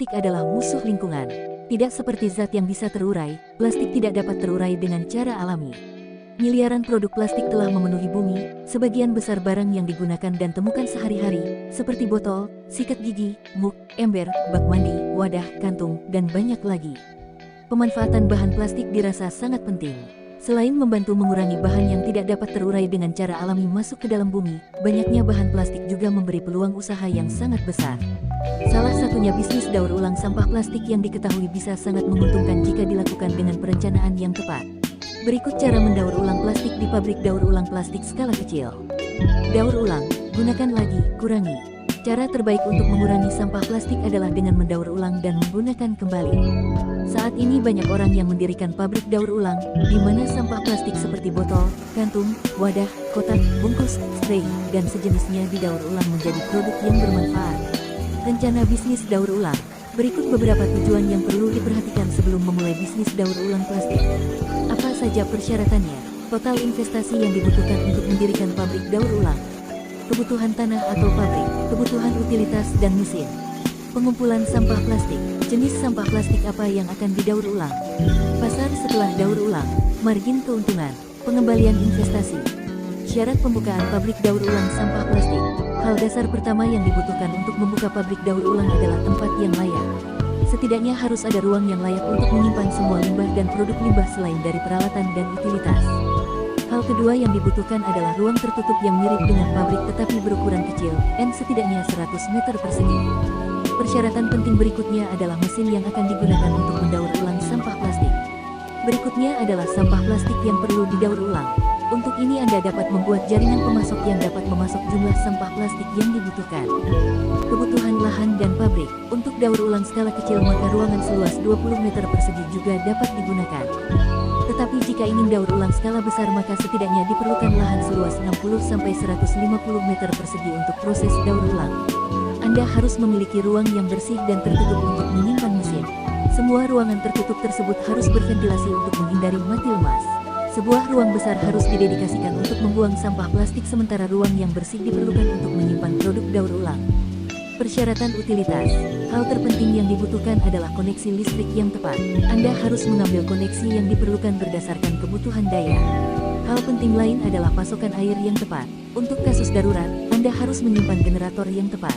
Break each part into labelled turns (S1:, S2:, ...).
S1: plastik adalah musuh lingkungan. Tidak seperti zat yang bisa terurai, plastik tidak dapat terurai dengan cara alami. Miliaran produk plastik telah memenuhi bumi, sebagian besar barang yang digunakan dan temukan sehari-hari, seperti botol, sikat gigi, muk, ember, bak mandi, wadah, kantung, dan banyak lagi. Pemanfaatan bahan plastik dirasa sangat penting. Selain membantu mengurangi bahan yang tidak dapat terurai dengan cara alami masuk ke dalam bumi, banyaknya bahan plastik juga memberi peluang usaha yang sangat besar. Salah satunya bisnis daur ulang sampah plastik yang diketahui bisa sangat menguntungkan jika dilakukan dengan perencanaan yang tepat. Berikut cara mendaur ulang plastik di pabrik daur ulang plastik skala kecil. Daur ulang, gunakan lagi, kurangi. Cara terbaik untuk mengurangi sampah plastik adalah dengan mendaur ulang dan menggunakan kembali. Saat ini banyak orang yang mendirikan pabrik daur ulang, di mana sampah plastik seperti botol, kantung, wadah, kotak, bungkus, spray, dan sejenisnya didaur ulang menjadi produk yang bermanfaat. Rencana bisnis daur ulang. Berikut beberapa tujuan yang perlu diperhatikan sebelum memulai bisnis daur ulang plastik. Apa saja persyaratannya? Total investasi yang dibutuhkan untuk mendirikan pabrik daur ulang. Kebutuhan tanah atau pabrik, kebutuhan utilitas dan mesin. Pengumpulan sampah plastik, jenis sampah plastik apa yang akan didaur ulang. Pasar setelah daur ulang, margin keuntungan, pengembalian investasi. Syarat pembukaan pabrik daur ulang sampah plastik. Hal dasar pertama yang dibutuhkan untuk membuka pabrik daur ulang adalah tempat yang layak. Setidaknya harus ada ruang yang layak untuk menyimpan semua limbah dan produk limbah selain dari peralatan dan utilitas. Hal kedua yang dibutuhkan adalah ruang tertutup yang mirip dengan pabrik tetapi berukuran kecil, setidaknya 100 meter persegi. Persyaratan penting berikutnya adalah mesin yang akan digunakan untuk mendaur ulang sampah plastik. Berikutnya adalah sampah plastik yang perlu didaur ulang. Untuk ini Anda dapat membuat jaringan pemasok yang dapat memasok jumlah sampah plastik yang dibutuhkan. Kebutuhan lahan dan pabrik. Untuk daur ulang skala kecil maka ruangan seluas 20 meter persegi juga dapat digunakan. Tetapi jika ingin daur ulang skala besar maka setidaknya diperlukan lahan seluas 60-150 meter persegi untuk proses daur ulang. Anda harus memiliki ruang yang bersih dan tertutup untuk menyimpan mesin. Semua ruangan tertutup tersebut harus berventilasi untuk menghindari mati lemas. Sebuah ruang besar harus didedikasikan untuk membuang sampah plastik sementara ruang yang bersih diperlukan untuk menyimpan produk daur ulang. Persyaratan utilitas. Hal terpenting yang dibutuhkan adalah koneksi listrik yang tepat. Anda harus mengambil koneksi yang diperlukan berdasarkan kebutuhan daya. Hal penting lain adalah pasokan air yang tepat. Untuk kasus darurat, Anda harus menyimpan generator yang tepat.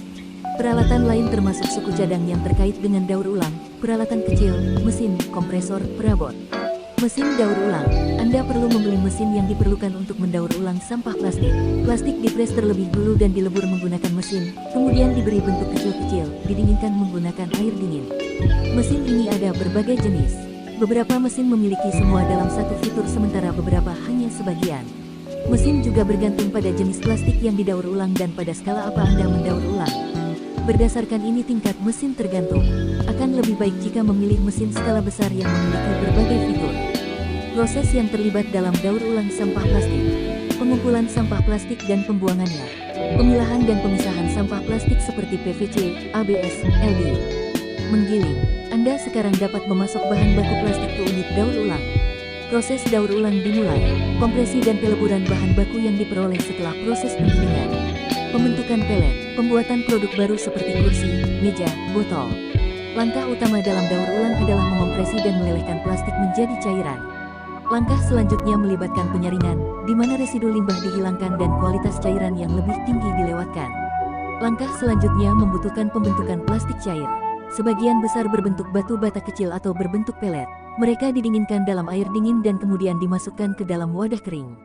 S1: Peralatan lain termasuk suku cadang yang terkait dengan daur ulang, peralatan kecil, mesin, kompresor, perabot. Mesin daur ulang. Anda perlu membeli mesin yang diperlukan untuk mendaur ulang sampah plastik. Plastik dipres terlebih dulu dan dilebur menggunakan mesin, kemudian diberi bentuk kecil-kecil, didinginkan menggunakan air dingin. Mesin ini ada berbagai jenis. Beberapa mesin memiliki semua dalam satu fitur sementara beberapa hanya sebagian. Mesin juga bergantung pada jenis plastik yang didaur ulang dan pada skala apa Anda mendaur ulang. Berdasarkan ini tingkat mesin tergantung. Akan lebih baik jika memilih mesin skala besar yang memiliki berbagai fitur. Proses yang terlibat dalam daur ulang sampah plastik. Pengumpulan sampah plastik dan pembuangannya. Pemilahan dan pemisahan sampah plastik seperti PVC, ABS, LD. Menggiling. Anda sekarang dapat memasok bahan baku plastik ke unit daur ulang. Proses daur ulang dimulai. Kompresi dan peleburan bahan baku yang diperoleh setelah proses penggilingan. Pembentukan pelet. Pembuatan produk baru seperti kursi, meja, botol. Langkah utama dalam daur ulang adalah mengompresi dan melelehkan plastik menjadi cairan. Langkah selanjutnya melibatkan penyaringan, di mana residu limbah dihilangkan dan kualitas cairan yang lebih tinggi dilewatkan. Langkah selanjutnya membutuhkan pembentukan plastik cair. Sebagian besar berbentuk batu bata kecil atau berbentuk pelet. Mereka didinginkan dalam air dingin dan kemudian dimasukkan ke dalam wadah kering.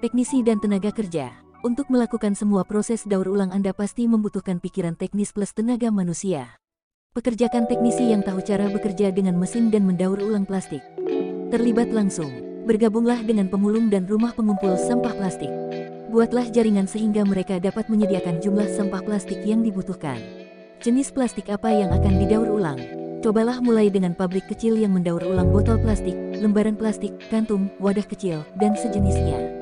S1: Teknisi dan tenaga kerja. Untuk melakukan semua proses daur ulang Anda pasti membutuhkan pikiran teknis plus tenaga manusia. Pekerjakan teknisi yang tahu cara bekerja dengan mesin dan mendaur ulang plastik. Terlibat langsung. Bergabunglah dengan pemulung dan rumah pengumpul sampah plastik. Buatlah jaringan sehingga mereka dapat menyediakan jumlah sampah plastik yang dibutuhkan. Jenis plastik apa yang akan didaur ulang? Cobalah mulai dengan pabrik kecil yang mendaur ulang botol plastik, lembaran plastik, kantung, wadah kecil, dan sejenisnya.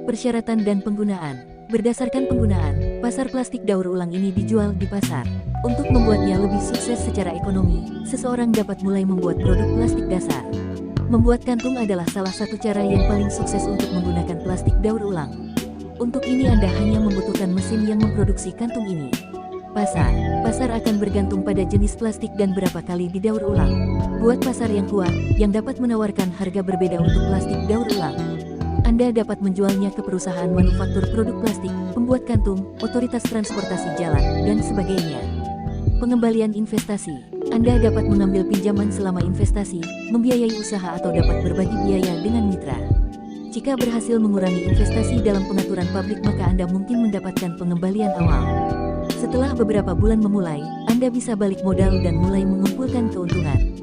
S1: Persyaratan dan penggunaan. Berdasarkan penggunaan, pasar plastik daur ulang ini dijual di pasar. Untuk membuatnya lebih sukses secara ekonomi, seseorang dapat mulai membuat produk plastik dasar. Membuat kantung adalah salah satu cara yang paling sukses untuk menggunakan plastik daur ulang. Untuk ini Anda hanya membutuhkan mesin yang memproduksi kantung ini. Pasar. Pasar akan bergantung pada jenis plastik dan berapa kali didaur ulang. Buat pasar yang kuat, yang dapat menawarkan harga berbeda untuk plastik daur ulang. Anda dapat menjualnya ke perusahaan manufaktur produk plastik, pembuat kantung, otoritas transportasi jalan, dan sebagainya. Pengembalian investasi. Anda dapat mengambil pinjaman selama investasi, membiayai usaha atau dapat berbagi biaya dengan mitra. Jika berhasil mengurangi investasi dalam pengaturan pabrik maka Anda mungkin mendapatkan pengembalian awal. Setelah beberapa bulan memulai, Anda bisa balik modal dan mulai mengumpulkan keuntungan.